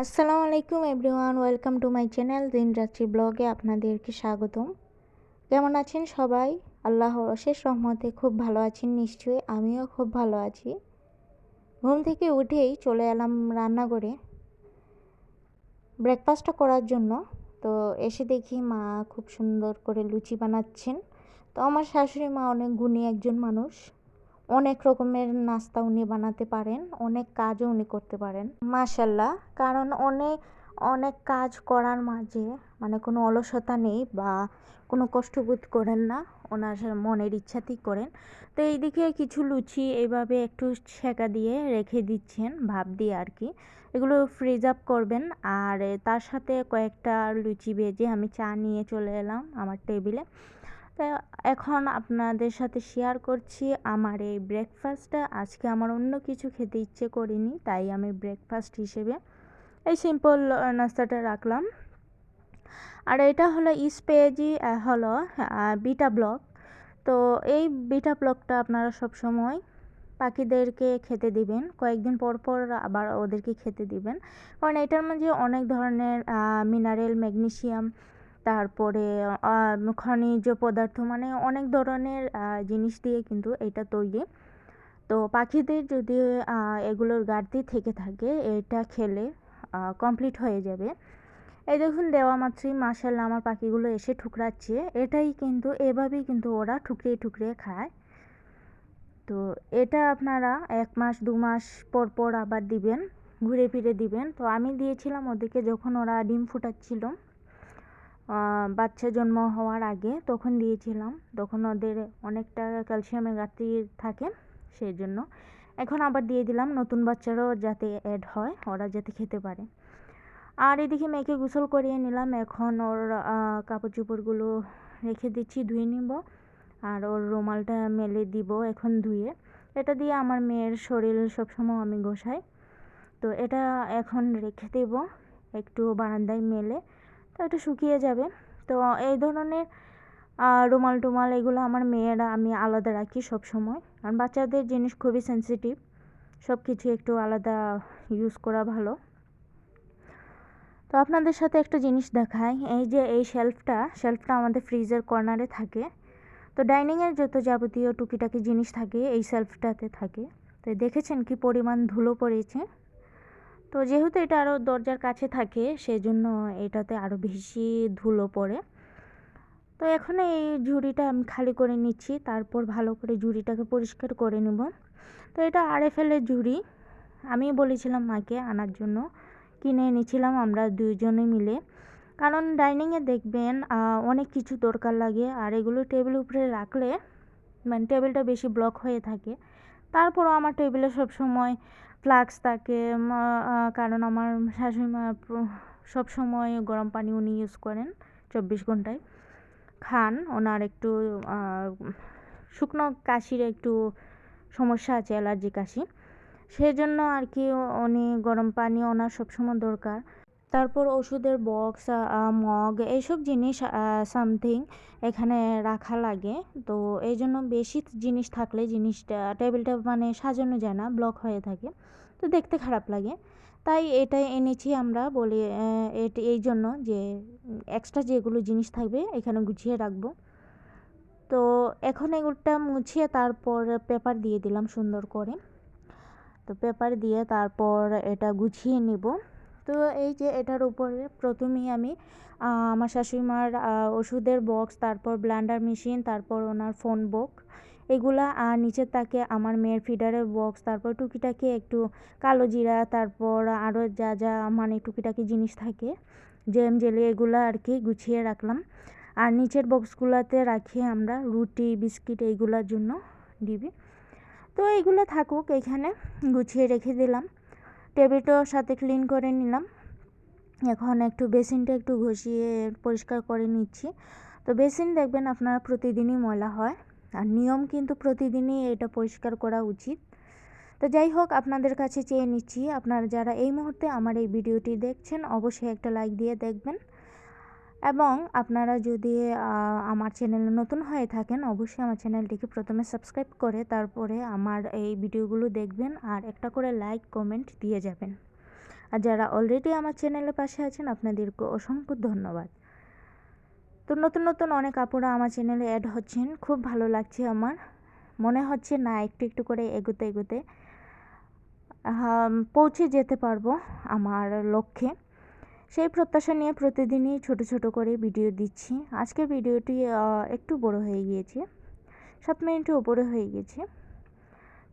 আসসালামু আলাইকুম everyone, welcome to my channel দিন রাত্রি ব্লগে আপনাদেরকে স্বাগতম। কেমন আছেন সবাই? আল্লাহর অশেষ রহমতে খুব ভালো আছেন নিশ্চয়ই। আমিও খুব ভালো আছি। ঘুম থেকে উঠেই চলে এলাম রান্নাঘরে ব্রেকফাস্টটা করার জন্য। তো এসে দেখি মা খুব সুন্দর করে লুচি বানাচ্ছেন। তো আমার শাশুড়ি মা অনেক গুণী একজন মানুষ, অনেক রকমের নাস্তা উনি বানাতে পারেন, অনেক কাজও উনি করতে পারেন মাশাল্লাহ। কারণ অনেক অনেক কাজ করার মাঝে কোনো অলসতা নেই বা কোনো কষ্টবোধ করেন না, ওনার মনের ইচ্ছাতেই করেন। তো এইদিকে কিছু লুচি এইভাবে একটু সেঁকা দিয়ে রেখে দিচ্ছেন, ভাপ দিয়ে আর কি। এগুলো ফ্রিজ আপ করবেন। আর তার সাথে কয়েকটা লুচি ভেজে আমি চা নিয়ে চলে এলাম আমার টেবিলে। তো এখন আপনাদের সাথে শেয়ার করছি আমার এই ব্রেকফাস্টটা। আজকে আমার অন্য কিছু খেতে ইচ্ছে করিনি, তাই আমি ব্রেকফাস্ট হিসেবে এই সিম্পল নাস্তাটা রাখলাম। আর এটা হলো ইস্পেজি, হলো বিটা ব্লক। তো এই বিটা ব্লকটা আপনারা সব সময় পাখিদেরকে খেতে দিবেন, কয়েকদিন পর পর আবার ওদেরকে খেতে দিবেন। কারণ এটার মধ্যে অনেক ধরনের মিনারেল, ম্যাগনেসিয়াম, তারপরে খনিজ পদার্থ, অনেক ধরনের জিনিস দিয়ে কিন্তু এটা তৈরি। তো পাখিদের যদি এগুলোর ঘাটতি থেকে থাকে, এটা খেলে কমপ্লিট হয়ে যাবে। এই দেখুন, দেওয়া মাত্রই মাশাআল্লাহ আমার পাখিগুলো এসে ঠুকরাচ্ছে। এটাই কিন্তু, এভাবেই কিন্তু ওরা ঠুকরিয়ে ঠুকরিয়ে খায়। তো এটা আপনারা 1 মাস 2 মাস পর পর আবার দিবেন, ঘুরে ফিরে দিবেন। তো আমি দিয়েছিলাম ওদেরকে যখন ওরা ডিম ফুটাচ্ছিল, বাচ্চা জন্ম হওয়ার আগে তখন দিয়েছিলাম। তখন ওদের অনেকটা ক্যালসিয়ামের ঘাটতি থাকে, সেই জন্য এখন আবার দিয়ে দিলাম, নতুন বাচ্চারাও যাতে অ্যাড হয়, ওরা যাতে খেতে পারে। আর এদিকে মেয়েকে গোসল করিয়ে নিলাম। এখন ওর কাপড় চোপড়গুলো রেখে দিচ্ছি, ধুয়ে নিব। আর ওর রুমালটা মেলে দিব এখন ধুয়ে। এটা দিয়ে আমার মেয়ের শরীর সবসময় আমি ঘষাই। তো এটা এখন রেখে দেব একটু বারান্দায় মেলে, তো এটা শুকিয়ে যাবে। তো এই ধরনের রুমাল টুমাল এগুলো আমার মেয়েরা আমি আলাদা রাখি সব সময়। কারণ বাচ্চাদের জিনিস খুবই সেন্সিটিভ, সব কিছু একটু আলাদা ইউজ করা ভালো। তো আপনাদের সাথে একটা জিনিস দেখাই। এই যে এই শেলফটা আমাদের ফ্রিজের কর্নারে থাকে। তো ডাইনিংয়ের যত যাবতীয় টুকিটাকি জিনিস থাকে এই শেলফটাতে থাকে। তো দেখেছেন কি পরিমাণ ধুলো পড়েছে। তো যেহেতু এটা আরও দরজার কাছে থাকে, সেজন্য এটাতে আরও বেশি ধুলো পড়ে। তো এখন এই ঝুড়িটা আমি খালি করে নিচ্ছি, তারপর ভালো করে ঝুড়িটাকে পরিষ্কার করে নেব। তো এটা আরএফএলের ঝুড়ি, আমি বলেছিলাম মাকে আনার জন্য, কিনে এনেছিলাম আমরা দুজনে মিলে। কারণ ডাইনিংয়ে দেখবেন অনেক কিছু দরকার লাগে, আর এগুলো টেবিলের উপরে রাখলে টেবিলটা বেশি ব্লক হয়ে থাকে। তারপরও আমার টেবিলে সবসময় ফ্লাক্স থাকে, কারণ আমার শাশুড়ি মা সবসময় গরম পানি উনি ইউজ করেন 24 ঘন্টায় খান। ওনার একটু শুকনো কাশির একটু সমস্যা আছে, অ্যালার্জি কাশি, সেজন্য আর কি উনি গরম পানি ওনার সবসময় দরকার। তারপর ওষুধের বক্স, মগ, এইসব জিনিস সামথিং এখানে রাখা লাগে। তো এই জন্য বেশি জিনিস থাকলে জিনিসটা টেবিলটা সাজানো যায় না, ব্লক হয়ে থাকে, তো দেখতে খারাপ লাগে। তাই এটাই এনেছি আমরা, বলি এই জন্য যে এক্সট্রা যেগুলো জিনিস থাকবে এখানে গুছিয়ে রাখবো। তো এখন এগুলোটা মুছিয়ে তারপর পেপার দিয়ে দিলাম সুন্দর করে। তো পেপার দিয়ে তারপর এটা গুছিয়ে নিব। তো এই যে এটার উপরে প্রথমেই আমি আমার শাশুড়িমার ওষুধের বক্স, তারপর ব্লেন্ডার মেশিন, তারপর ওনার ফোন বুক, এগুলা, আর নিচের তাকে আমার মেয়ের ফিডারের বক্স, তারপর টুকিটাকি একটু কালো জিরা, তারপর আরও যা যা টুকিটাকি জিনিস থাকে, জ্যাম জেলি, এগুলো আর কি গুছিয়ে রাখলাম। আর নিচের বক্সগুলোতে রাখি আমরা রুটি, বিস্কিট এইগুলোর জন্য দিবি। তো এইগুলো থাকুক এখানে, গুছিয়ে রেখে দিলাম। টেবিলটাও সাথে ক্লিন করে নিলাম। এখন একটু বেসিনটা একটু ঘষিয়ে পরিষ্কার করে নিচ্ছি। তো বেসিন দেখবেন আপনারা প্রতিদিনই ময়লা হয়, আর নিয়ম কিন্তু প্রতিদিনই এটা পরিষ্কার করা উচিত। তো যাই হোক, আপনাদের কাছে চেয়ে নিচ্ছি, আপনারা যারা এই মুহূর্তে আমার এই ভিডিওটি দেখছেন অবশ্যই একটা লাইক দিয়ে দেখবেন। এবং আপনারা যদি আমার চ্যানেলে নতুন হয়ে থাকেন অবশ্যই আমার চ্যানেলটিকে প্রথমে সাবস্ক্রাইব করে তারপরে আমার এই ভিডিওগুলো দেখবেন, আর একটা করে লাইক কমেন্ট দিয়ে যাবেন। আর যারা অলরেডি আমার চ্যানেলের পাশে আছেন আপনাদেরকে অসংখ্য ধন্যবাদ। তো নতুন নতুন অনেক আপুরা আমার চ্যানেলে অ্যাড হচ্ছেন, খুব ভালো লাগছে আমার। মনে হচ্ছে না একটু একটু করে এগোতে এগোতে পৌঁছে যেতে পারবো আমার লক্ষ্যে। সেই প্রত্যাশা নিয়ে প্রতিদিনই ছোট ছোট করে ভিডিও দিচ্ছি। আজকের ভিডিওটি একটু বড় হয়ে গিয়েছে, 7 মিনিটের উপরে হয়ে গেছে।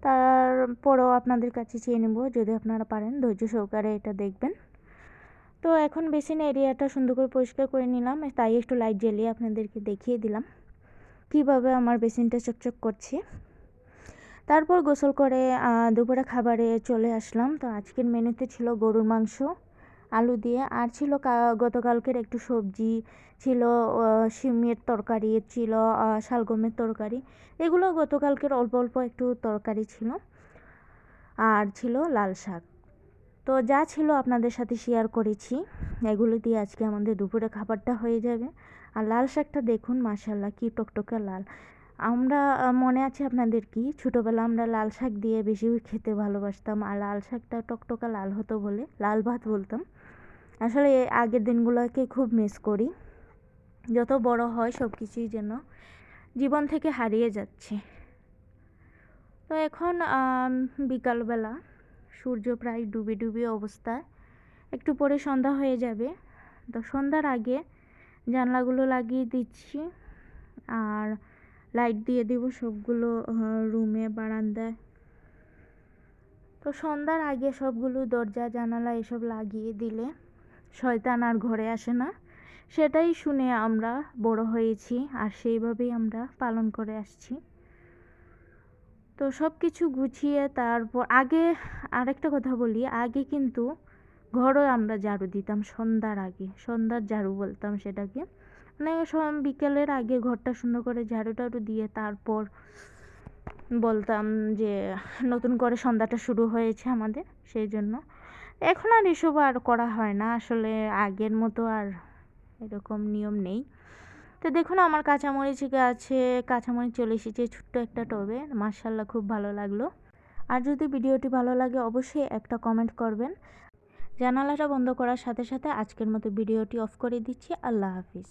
তারপরও আপনাদের কাছে চেয়ে নেব যদি আপনারা পারেন ধৈর্য সহকারে এটা দেখবেন। তো এখন বেসিন এরিয়াটা সুন্দর করে পরিষ্কার করে নিলাম, তাই একটু লাইট জ্বালিয়ে আপনাদেরকে দেখিয়ে দিলাম কিভাবে আমার বেসিনটা চকচক করছে। তারপর গোসল করে দুপুরে খাবারে চলে আসলাম। তো আজকের মেনুতে ছিল গরুর মাংস আলু দিয়ে, আর ছিল গতকালকের একটু সবজি ছিল, শিমের তরকারি ছিল, শালগমের তরকারি, এগুলো গতকালকের অল্প অল্প একটু তরকারি ছিল, আর ছিল লাল শাক। তো যা ছিল আপনাদের সাথে শেয়ার করেছি, এগুলো দিয়ে আজকে আমাদের দুপুরে খাবারটা হয়ে যাবে। আর লাল শাকটা দেখুন মাশাআল্লাহ কি টকটকে লাল। আমরা মনে আছে আপনাদের কি ছোটোবেলা আমরা লাল শাক দিয়ে বেশি খেতে ভালোবাসতাম, আর লাল শাকটা টকটকা লাল হতো বলে লাল ভাত বলতাম। আসলে আগের দিনগুলোকে খুব মিস করি। যত বড় হয় সব কিছুই যেন জীবন থেকে হারিয়ে যাচ্ছে। তো এখন বিকালবেলা সূর্য প্রায় ডুবে ডুবে অবস্থায়, একটু পরে সন্ধ্যা হয়ে যাবে। তো সন্ধ্যার আগে জানলাগুলো লাগিয়ে দিচ্ছি আর লাইট দিয়ে দিব সবগুলো রুমে, বারান্দায়। তো সন্ধ্যার আগে সবগুলো দরজা জানালা এসব লাগিয়ে দিলে শয়তান আর ঘরে আসে না, সেটাই শুনে আমরা বড় হয়েছি আর সেইভাবেই আমরা পালন করে আসছি। তো সব কিছু গুছিয়ে তারপর আগে আরেকটা কথা বলি, আগে কিন্তু ঘরও আমরা ঝাড়ু দিতাম সন্ধ্যার আগে, সন্ধ্যার ঝাড়ু বলতাম সেটাকে। মানে বিকেলের আগে ঘরটা সুন্দর করে ঝাড়ু টাড়ু দিয়ে তারপর বলতাম যে নতুন করে সন্ধ্যাটা শুরু হয়েছে আমাদের, সেই জন্য। এখন আর এসব আর করা হয় না, আসলে আগের মতো আর এরকম নিয়ম নেই। তো দেখুন আমার কাঁচামরিচ গাছে কাঁচামরিচ চলে এসেছে ছোট্ট একটা টবে, মাশাআল্লাহ খুব ভালো লাগলো। আর যদি ভিডিওটি ভালো লাগে অবশ্যই একটা কমেন্ট করবেন। জানালাটা বন্ধ করার সাথে সাথে আজকের মতো ভিডিওটি অফ করে দিচ্ছি। আল্লাহ হাফিজ।